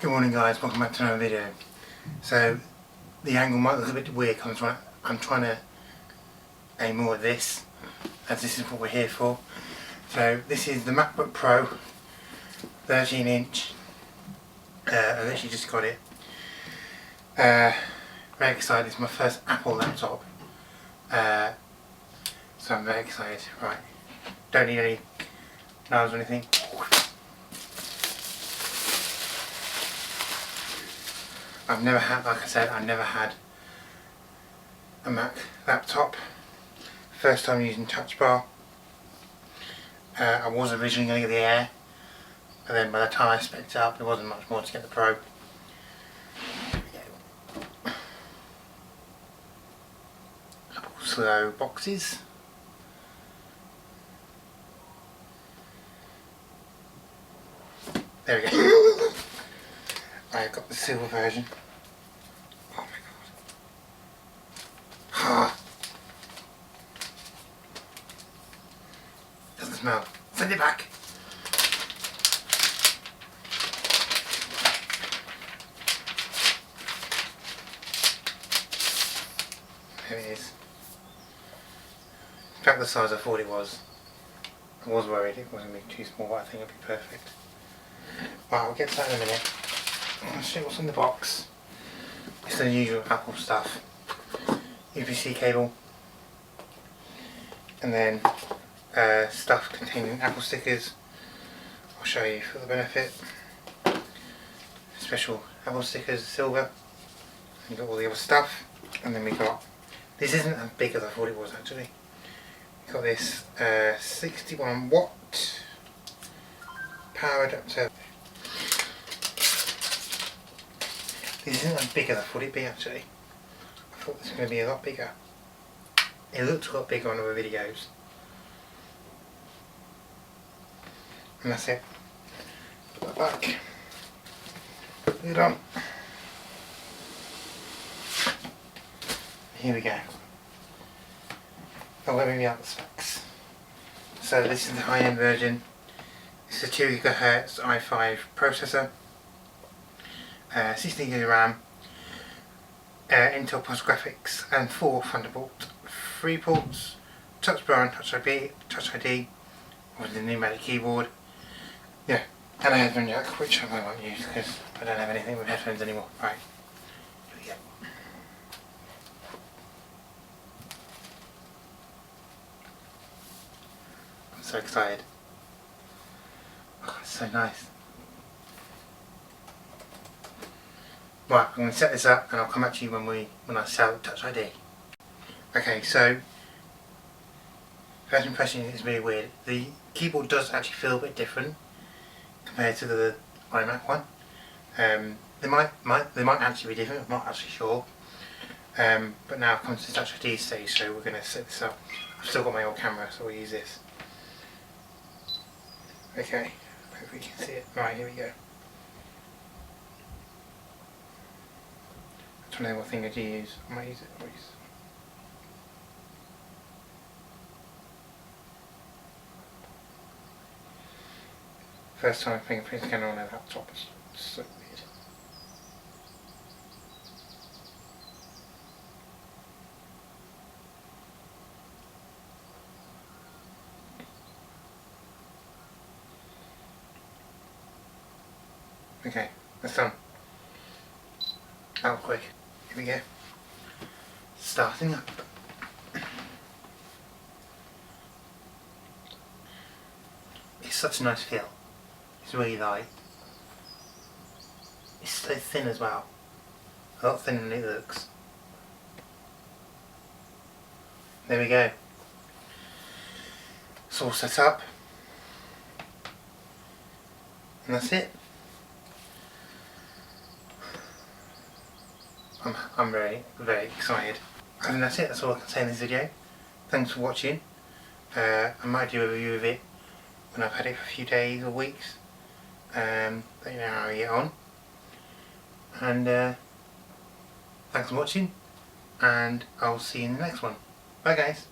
Good morning guys, welcome back to another video. So the angle might look a bit weird because I'm trying to aim more at this, as this is what we're here for. So this is the MacBook Pro 13 inch. I literally just got it. Very excited, it's my first Apple laptop. So I'm very excited. Right, don't need any knives or anything. I've never had, like I said, I've never had a Mac laptop. First time using touch bar. I was originally going to get the Air, but then by the time I spec'd it up there wasn't much more to get the Pro. Apple slow boxes. There we go. I've got the silver version. Oh my god. Doesn't smell. Send it back. There it is. In fact, the size I thought it was. I was worried it wasn't going to be too small, but I think it'll be perfect. Right, we'll get to that in a minute. I'll show you what's in the box. It's the usual Apple stuff. USB-C cable, and then stuff containing Apple stickers. I'll show you for the benefit. Special Apple stickers, silver. And got all the other stuff, and then we got. This isn't as big as I thought it was actually. We got this 61 watt power adapter. This isn't as big as I thought it'd be actually. I thought this was going to be a lot bigger. It looked a lot bigger on other videos. And that's it. Put that back. Put it on. Here we go. Oh, let me read out the specs. So this is the high-end version. It's a 2 GHz i5 processor. 16 GB RAM, Intel Plus graphics, and 4 Thunderbolt 3 ports, touch bar and touch ID, with the pneumatic keyboard, yeah, and a headphone jack, which I won't use because I don't have anything with headphones anymore. Right, here we go. I'm so excited. Oh, it's so nice. Right, I'm going to set this up and I'll come back to you when I set up Touch ID. Okay, so first impression is really weird. The keyboard does actually feel a bit different compared to the iMac one. They might actually be different. I'm not actually sure. But now it comes to Touch ID stage, so we're going to set this up. I've still got my old camera, so we'll use this. Okay, hope we can see it. Right, here we go. I don't know what finger to use. I might use it. First time fingerprint scanner on a laptop is so weird. Okay, that's done. That was quick. Here we go. Starting up. It's such a nice feel. It's really light. It's so thin as well. A lot thinner than it looks. There we go. It's all set up. And that's it. I'm very, very excited. And that's it, that's all I can say in this video. Thanks for watching. I might do a review of it when I've had it for a few days or weeks. Let you know how I get on. And thanks for watching, and I'll see you in the next one. Bye guys.